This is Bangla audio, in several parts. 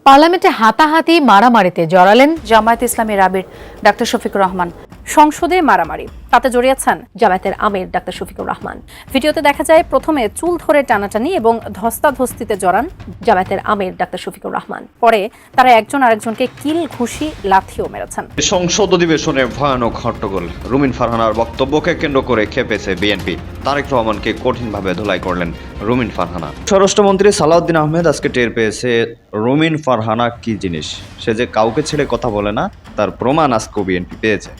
পার্লামেন্টে হাতাহাতি মারামারিতে জড়ালেন জামায়াত ইসলামীর আমির ডাক্তার শফিকুর রহমান। সংসদে মারামারি, তাতে জড়িয়েছেন জামায়াতের আমির ডাক্তার শফিকুর রহমান। ভিডিওতে দেখা যায় প্রথমে চুল ধরে টানাটানি এবং ধস্তাধস্তিতে জড়ান জামায়াতের আমির ডাক্তার শফিকুর রহমান। পরে তারা একজন আরেকজনকে কিল ঘুষি লাথিও মেরেছেন। সংসদ অধিবেশনে ভয়ানক হট্টগোল। রুমিন ফারহানার বক্তব্যকে কেন্দ্র করে খেপেছে বিএনপি। তারেক রহমানকে কঠিনভাবে ধোলাই করলেন রুমিন ফারহানা। স্বরাষ্ট্রমন্ত্রী সালাউদ্দিন আহমেদ আজকে টের পেয়েছে রুমিন ফারহানা কি জিনিস। সে যে কাউকে ছেড়ে কথা বলে না, তার প্রমাণ আজকে বিএনপি পেয়েছে।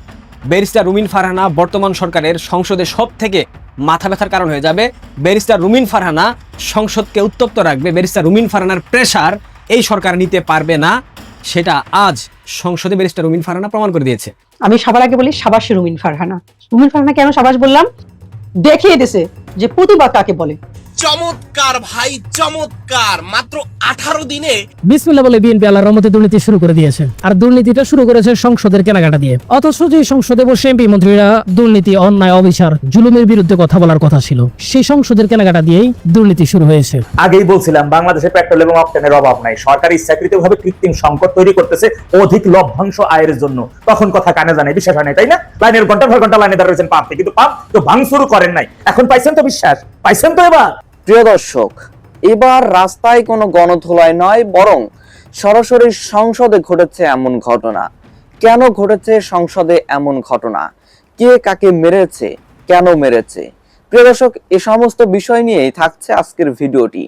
ব্যারিস্টার রুমিন ফারহানা বর্তমান সরকারের সংসদে সব থেকে মাথা ব্যথার কারণ হয়ে যাবে। ব্যারিস্টার রুমিন ফারহানা সংসদকে উত্তপ্ত রাখবে। ব্যারিস্টার রুমিন ফারহানার প্রেসার এই সরকার নিতে পারবে না, সেটা আজ সংসদে ব্যারিস্টার রুমিন ফারহানা প্রমাণ করে দিয়েছে। আমি সবার আগে বলি সাবাস রুমিন ফারহানা। রুমিন ফারহানা কেন সাবাস বললাম? দেখিয়ে দিয়েছে যে প্রতিবাদ কাকে বলে। চমৎকার ভাই, চমৎকার। মাত্র 18 দিনে বিসমিল্লাহ বলে বিএনপি আল্লাহর রহমতে দুর্নীতি শুরু করে দিয়েছে। আর দুর্নীতিটা শুরু করেছে সংসদের কেনাকাটা দিয়ে। অথচ যে সংসদে বসে এমপি মন্ত্রীরা দুর্নীতি, অন্যায়, অবিচার, জুলুমের বিরুদ্ধে কথা বলার কথা ছিল, সেই সংসদের কেনাকাটা দিয়েই দুর্নীতি শুরু হয়েছে। আগেই বলছিলাম বাংলাদেশে পেট্রোল এবং অকটেনের অভাব নাই। সরকার ইচ্ছাকৃতভাবে কৃত্রিম সংকট তৈরি করতেছে অধিক লভ্যাংশ আয়ের জন্য। তখন কথা কানে জানে, বিশ্বাস হয় নাই, তাই না? লাইনের ঘন্টা ভর ঘন্টা লাইনে দাঁড়িয়েছেন পাম্পে, কিন্তু পাম্প তো ভাঙচুর করেন নাই। এখন পাইছেন তো বিশ্বাস, পাইছেন তো এবার। প্রিয় দর্শক, এবার রাস্তায় কোনো গণধোলাই নয়, বরং সরাসরি সংসদে ঘটেছে এমন ঘটনা। কেন ঘটেছে সংসদে এমন ঘটনা? কে কাকে মেরেছে, কেন মেরেছে? প্রিয় দর্শক, এ সমস্ত বিষয় নিয়েই থাকছে আজকের ভিডিওটি,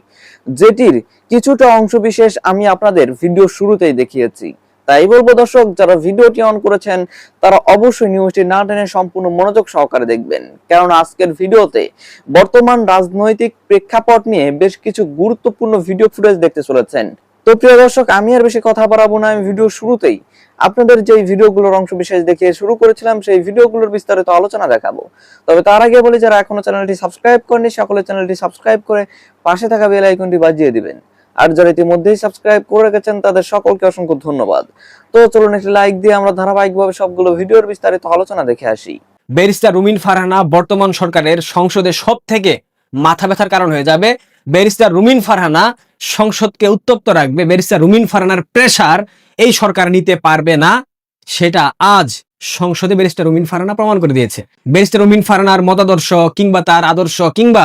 যেটির কিছুটা অংশ বিশেষ আমি আপনাদের ভিডিও শুরুতেই দেখিয়েছি। তাই বলবো দর্শক, যারা ভিডিওটি অন করেছেন তারা অবশ্যই নিউজটি না টেনে সম্পূর্ণ মনোযোগ সহকারে দেখবেন, কারণ আজকের ভিডিওতে বর্তমান রাজনৈতিক প্রেক্ষাপট নিয়ে বেশ কিছু গুরুত্বপূর্ণ ভিডিও ফুটেজ দেখতে চলেছেন। তো প্রিয় দর্শক, আমি আর বেশি কথা বাড়াবো না। আমি ভিডিও শুরুতেই আপনাদের যে ভিডিওগুলোর অংশ বিশেষ দেখিয়ে শুরু করেছিলাম, সেই ভিডিওগুলোর বিস্তারিত আলোচনা দেখাবো। তবে তার আগে বলি, যারা এখনো চ্যানেলটি সাবস্ক্রাইব করেনি সকলে চ্যানেলটি সাবস্ক্রাইব করে পাশে থাকা বেল আইকনটি বাজিয়ে দিবেন। আর যারা ইতিমধ্যেই সাবস্ক্রাইব করে রেখেছেন তাদের সকলকে অসংখ্য ধন্যবাদ। তো চলুন একটি লাইক দিয়ে আমরা ধারাবাহিকভাবে সবগুলো ভিডিওর বিস্তারিত আলোচনা দেখে আসি। ব্যারিস্টার রুমিন ফারহানা বর্তমান সরকারের সংসদে সব থেকে মাথা ব্যথার কারণ হয়ে যাবে। ব্যারিস্টার রুমিন ফারহানা সংসদকে উত্তপ্ত রাখবে। ব্যারিস্টার রুমিন ফারহানার প্রেসার এই সরকার নিতে পারবে না, সেটা আজ সংসদে ব্যারিস্টার রুমিন ফারহানা প্রমাণ করে দিয়েছে। ব্যারিস্টার রুমিন ফারহানার মতাদর্শ কিংবা তার আদর্শ কিংবা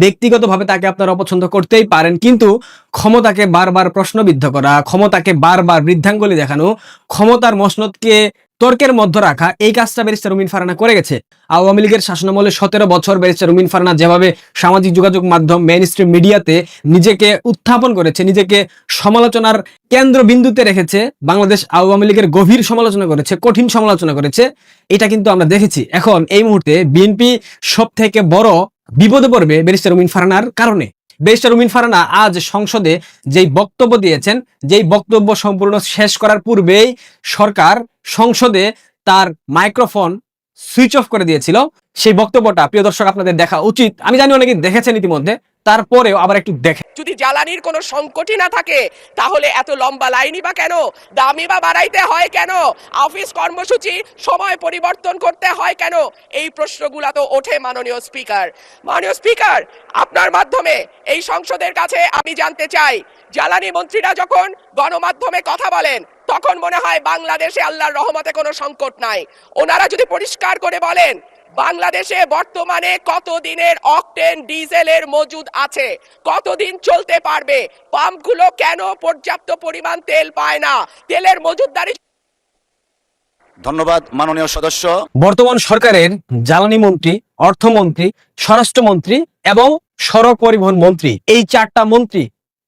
ব্যক্তিগতভাবে তাকে আপনারা অপছন্দ করতেই পারেন, কিন্তু ক্ষমতাকে বারবার প্রশ্নবিদ্ধ করা, ক্ষমতাকে বারবার বৃদ্ধাঙ্গুলি দেখানো, ক্ষমতার মসনদকে তর্কের মধ্যে রাখা, এই কাজটা ব্যারিস্টার রুমিন ফারহানা করে গেছে। আওয়ামী লীগের শাসনামলে 17 বছর ব্যারিস্টার রুমিন ফারহানা যেভাবে সামাজিক যোগাযোগ মাধ্যম মেইনস্ট্রিম মিডিয়াতে নিজেকে উত্থাপন করেছে, নিজেকে সমালোচনার কেন্দ্রবিন্দুতে রেখেছে, বাংলাদেশ আওয়ামী লীগের গভীর সমালোচনা করেছে, কঠিন সমালোচনা করেছে, এটা কিন্তু আমরা দেখেছি। এখন এই মুহূর্তে বিএনপি সব থেকে বড় বিপদে পড়বে ব্যারিস্টার রুমিন ফারহানার কারণে। ব্যারিস্টার রুমিন ফারহানা আজ সংসদে যেই বক্তব্য দিয়েছেন, যেই বক্তব্য সম্পূর্ণ শেষ করার পূর্বেই সরকার সংসদে তার মাইক্রোফোন সুইচ অফ করে দিয়েছিল, সেই বক্তব্যটা প্রিয় দর্শক আপনাদের দেখা উচিত। আমি জানি অনেকে দেখেছেন ইতিমধ্যে, তারপরেও আবার একটু দেখে। যদি জ্বালানির কোনো সংকটই না থাকে তাহলে এত লম্বা লাইনই বা কেন, দামই বা বাড়াইতে হয় কেন, অফিস কর্মসূচি সময় পরিবর্তন করতে হয় কেন? এই প্রশ্নগুলো তো ওঠে মাননীয় স্পিকার। মাননীয় স্পিকার, আপনার মাধ্যমে এই সংসদের কাছে আমি জানতে চাই, জ্বালানি মন্ত্রীরা যখন গণমাধ্যমে কথা বলেন তখন মনে হয় বাংলাদেশে আল্লাহর রহমতে কোনো সংকট নাই। ওনারা যদি পরিষ্কার করে বলেন বাংলাদেশে বর্তমানে কত দিনের অকটেন ডিজেলের মজুদ আছে, কতদিন চলতে পারবে, পাম্পগুলো কেন পর্যাপ্ত পরিমাণ তেল পায় না, তেলের মজুদদারি। ধন্যবাদ মাননীয় সদস্য। বর্তমান সরকারের জ্বালানি মন্ত্রী, অর্থমন্ত্রী, স্বরাষ্ট্রমন্ত্রী এবং সড়ক পরিবহন মন্ত্রী, এই 4টা মন্ত্রী,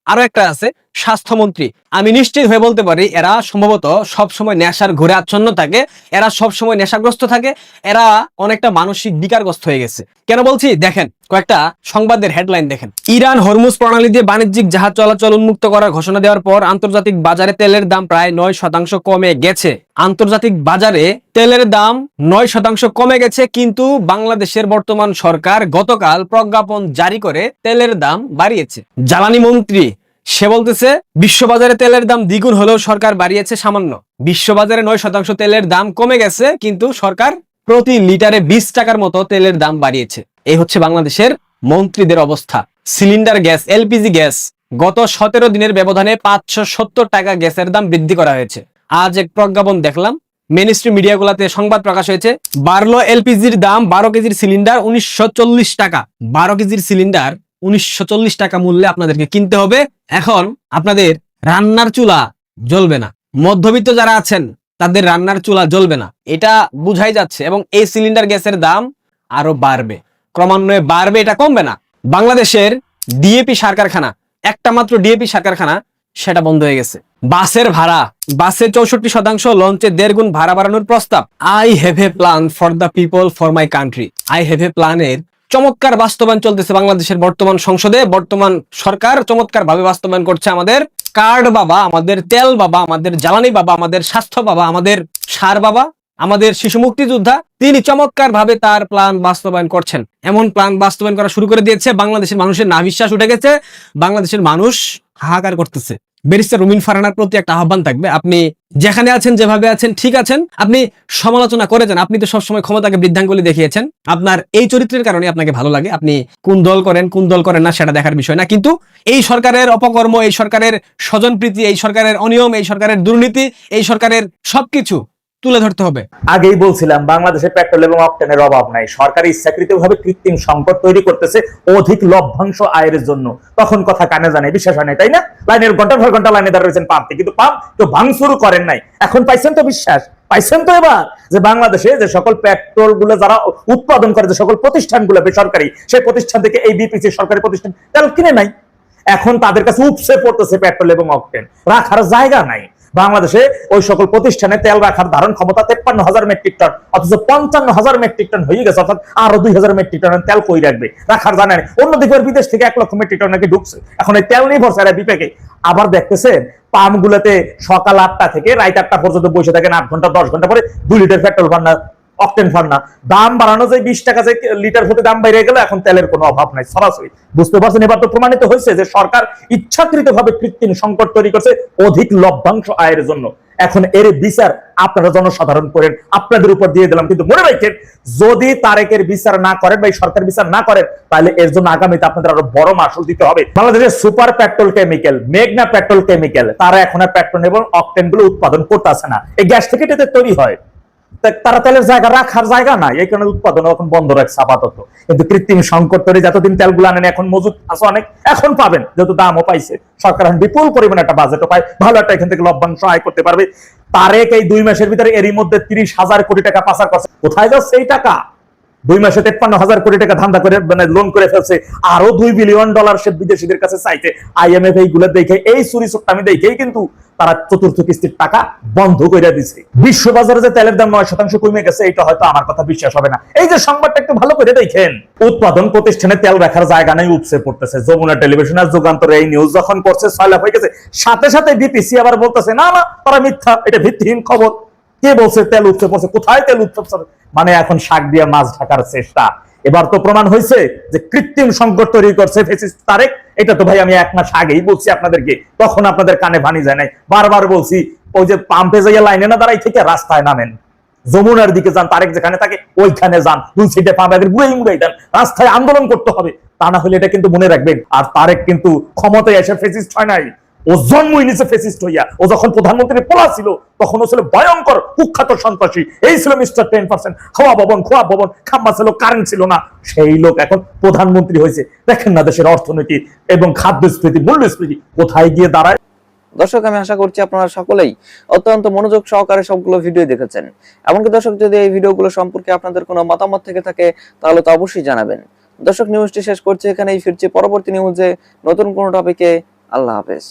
আরো একটা আছে স্বাস্থ্যমন্ত্রী, আমি নিশ্চিত হয়ে বলতে পারি এরা সম্ভবত সবসময় নেশার ঘুরে আচ্ছন্ন থাকে, এরা সবসময় নেশাগ্রস্ত থাকে, এরা অনেকটা মানসিক বিকারগ্রস্ত হয়ে গেছে। কেন বলছি দেখেন, কয়েকটা সংবাদের হেডলাইন দেখেন। ইরান হরমুজ প্রণালী দিয়ে বাণিজ্যিক জাহাজ চলাচল উন্মুক্ত করার ঘোষণা দেওয়ার পর আন্তর্জাতিক বাজারে তেলের দাম প্রায় 9% কমে গেছে। আন্তর্জাতিক বাজারে তেলের দাম 9% কমে গেছে, কিন্তু বাংলাদেশের বর্তমান সরকার গতকাল প্রজ্ঞাপন জারি করে তেলের দাম বাড়িয়েছে। জ্বালানি মন্ত্রী সে বলতেছে বিশ্ববাজারে তেলের দাম দ্বিগুণ হলেও সরকার বাড়িয়েছে সামান্য। বিশ্ববাজারে 9% তেলের দাম কমে গেছে, কিন্তু সরকার প্রতি লিটারে 20 টাকার মতো তেলের দাম বাড়িয়েছে। এই হচ্ছে বাংলাদেশের মন্ত্রীদের অবস্থা। সিলিন্ডার গ্যাস, এলপিজি গ্যাস গত 17 দিনের ব্যবধানে 570 টাকা গ্যাসের দাম বৃদ্ধি করা হয়েছে। আজ এক প্রজ্ঞাপন দেখলাম, মেইনস্ট্রিম মিডিয়াগুলোতে সংবাদ প্রকাশ হয়েছে, বাড়লো এলপিজির দাম। 12 কেজির সিলিন্ডার 1940 টাকা। 12 কেজির সিলিন্ডার 1940 টাকা মূল্যে আপনাদেরকে কিনতে হবে। এখন আপনাদের রান্নার চুলা জ্বলবে না, মধ্যবিত্ত যারা আছেন তাদের রান্নার চুলা জ্বলবে না, এটা বুঝাই যাচ্ছে। এবং এই সিলিন্ডার গ্যাসের দাম আরো বাড়বে, ক্রমান্বয়ে বাড়বে, এটা কমবে না। বাংলাদেশের ডিএপি সার কারখানা, একটা মাত্র ডিএপি সার কারখানা, সেটা বন্ধ হয়ে গেছে। বাসের ভাড়া, বাসে 64%, লঞ্চে 1.5 গুণ ভাড়া বাড়ানোর প্রস্তাব। I have a plan for the people for my country. I have a প্ল্যানের চমৎকার বাস্তবায়ন চলতেছে বাংলাদেশের বর্তমান সংসদে। বর্তমান সরকার চমৎকার ভাবে বাস্তবায়ন করছে। আমাদের কার্ড বাবা, আমাদের তেল বাবা, আমাদের জ্বালানি বাবা, আমাদের স্বাস্থ্য বাবা, আমাদের সার বাবা, আমাদের শিশু মুক্তিযোদ্ধা, তিনি চমৎকার ভাবে তার প্ল্যান বাস্তবায়ন করছেন। এমন প্ল্যান বাস্তবায়ন করা শুরু করে দিয়েছে, বাংলাদেশের মানুষের নাভিশ্বাস উঠে গেছে, বাংলাদেশের মানুষ হাহাকার করতেছে। ব্যারিস্টার রুমিন ফারহানার প্রতি একটা আহ্বান থাকবে, আপনি যেখানে আছেন, যেভাবে আছেন, ঠিক আছেন, আপনি সমালোচনা করে যান। আপনি তো সবসময় ক্ষমতাকে বৃদ্ধাঙ্গুলি দেখিয়েছেন, আপনার এই চরিত্রের কারণে আপনাকে ভালো লাগে। আপনি কোন দল করেন না সেটা দেখার বিষয় না, কিন্তু এই সরকারের অপকর্ম, এই সরকারের স্বজনপ্রীতি, এই সরকারের অনিয়ম, এই সরকারের দুর্নীতি, এই সরকারের সবকিছু তুলে ধরতে হবে। আগেই বলছিলাম বাংলাদেশে পেট্রোল এবং অকটেনের অভাব নাই, সরকার ইচ্ছাকৃতভাবে কৃত্রিম সংকট তৈরি করতেছে অধিক লভ্যাংশ আয়ের জন্য। তখন কথা কানে জানে, বিশ্বাস হয় নাই, তাই না? লাইনের ঘন্টার পর ঘন্টা লাইনে দাঁড়িয়ে রয়েছেন পাম্পে, কিন্তু পাম্প তো ভাঙচুর করেন নাই। এখন পাইছেন তো বিশ্বাস, পাইছেন তো এবার যে বাংলাদেশে যে সকল পেট্রোল গুলো যারা উৎপাদন করে, যে সকল প্রতিষ্ঠানগুলো বেসরকারি, সেই প্রতিষ্ঠান থেকে এই বিপিসি সরকারি প্রতিষ্ঠান তেল কিনে নাই। এখন তাদের কাছে উপসে পড়তেছে পেট্রোল এবং অকটেন, রাখার জায়গা নাই। বাংলাদেশে ওই সকল প্রতিষ্ঠানে তেল রাখার ধারণ ক্ষমতা 53,000 মেট্রিক টন, অথচ 55,000 মেট্রিক টন হয়ে গেছে, অর্থাৎ আরো 2,000 মেট্রিক টন তেল কই রাখবে, রাখার জানা নেই। অন্যদিকে বিদেশ থেকে 1 লক্ষ মেট্রিক টন নাকি ঢুকছে, এখন এই তেল নির্ভর এরা বিপেকে। আবার দেখতেছেন পাম্প গুলোতে সকাল 8টা থেকে রাত 8টা পর্যন্ত বসে থাকেন, 8 ঘন্টা 10 ঘন্টা পরে 2 লিটার পেট্রোল পান না, অকটেন পান না। দাম বাড়ানো যায় 20 টাকা, যে লিটার প্রতি দাম বাইরে গেল, এখন তেলের কোনো অভাব নাই সরাসরি। বুঝতে পারছেন? এবার তো প্রমাণিত হয়েছে যে সরকার ইচ্ছাকৃতভাবে কৃত্রিম সংকট তৈরি করছে অধিক লভ্যাংশ আয়ের জন্য। এখন এর বিচার আপনারা জনসাধারণ করেন, আপনাদের উপর দিয়ে দিলাম। কিন্তু মনে রাখেন, যদি তারেকের বিচার না করেন বা সরকার বিচার না করেন, তাহলে এর জন্য আগামীতে আপনাদের আরো বড় মাসুল দিতে হবে। বাংলাদেশের সুপার পেট্রোল কেমিক্যাল, মেঘনা পেট্রোল কেমিক্যাল, তারা এখন আর পেট্রোল এবং অকটেন গুলো উৎপাদন করতেছে না। এই গ্যাস থেকে এটাতে তৈরি হয়, তারা তেলের জায়গা রাখার জায়গা নাই, এই কারণে উৎপাদন এখন বন্ধ রাখছে আপাতত। কিন্তু কৃত্রিম সংকট তৈরি, যতদিন তেলগুলো আনেন, এখন মজুদ আছে অনেক, এখন পাবেন, যেহেতু দামও পাইছে, সরকার এখন বিপুল পরিমাণে একটা বাজেটও পায়, ভালো একটা এখান থেকে লভ্যাংশ আয় করতে পারবে। তারেক এই 2 মাসের ভিতরে এরই মধ্যে 30,000 কোটি টাকা পাচার করছে। কোথায় যাচ্ছে এই টাকা? 2 মাসে 53,000 কোটি টাকা ধান্দা করে, মানে লোন করে ফেলছে। আরো $2 বিলিয়ন সে বিদেশিদের কাছে চাইতে, আইএমএফ এইগুলো দেখে, এই চুরি চুট্টামি দেখেই কিন্তু তারা চতুর্থ কিস্তির টাকা বন্ধ করে দিছে। বিশ্ববাজারে যে তেলের দাম 9% কমে গেছে, এটা হয়তো আমার কথা বিশ্বাস হবে না। এই যে সংবাদটা একটু ভালো করে দেখেন, উৎপাদন প্রতিষ্ঠানে তেল রাখার জায়গা নেই, উপসে পড়তেছে। যমুনা টেলিভিশন আর যুগান্তরে এই নিউজ যখন করছে, সয়লাভ হয়ে গেছে। সাথে সাথে বিপিসি আবার বলতেছে না না, তারা মিথ্যা, এটা ভিত্তিহীন খবর। কে বলছে তেল উপসে পড়ছে? কোথায় তেল উপসে পড়ছে? মানে এখন শাক দিয়ে মাছ ঢাকার চেষ্টা। এবার তো প্রমাণ হয়েছে যে কৃত্রিম সংকট তৈরি করছে ফ্যাসিস্ট তারেক। এটা তো ভাই আমি 1 মাস আগেই বলছি আপনাদেরকে, তখন আপনাদের কানে ভানি যায় নাই। বারবার বলছি, ওই যে পাম্পে যাইয়া লাইনে না দাঁড়াই থেকে রাস্তায় নামেন, যমুনার দিকে যান, তারেক যেখানে থাকে ওইখানে যান, 2 সাইডে পাম্প আগে ঘুরে দেন, রাস্তায় আন্দোলন করতে হবে। তা না হলে এটা কিন্তু মনে রাখবেন। আর তারেক কিন্তু ক্ষমতায় এসে ফ্যাসিস্ট হয় নাই, ও জন্মই নিচে ফ্যাসিস্ট হইয়া। ও যখন প্রধানমন্ত্রী পোলা ছিল, তখন ও ছিল ভয়ঙ্কর কুখ্যাত সন্ত্রাসী। এই ছিল মিস্টার 10%, খোয়া ভবন, খাম্বা ছিল, কারেন্ট ছিল না। সেই লোক এখন প্রধানমন্ত্রী হয়েছে। দেখেন না দেশের অর্থনীতি এবং খাদ্যস্ফীতি, মূল্যস্ফীতি কোথায় গিয়ে দাঁড়ায়। দর্শক, আমি আশা করছি আপনারা সকলেই অত্যন্ত মনোযোগ সহকারে সবগুলো ভিডিও দেখেছেন। এমনকি দর্শক, যদি এই ভিডিওগুলো সম্পর্কে আপনাদের কোনো মতামত থেকে থাকে, তাহলে তো অবশ্যই জানাবেন। দর্শক, নিউজটি শেষ করছি এখানেই, ফিরছি পরবর্তী নিউজে নতুন কোনো টপিকে। আল্লাহ হাফেজ।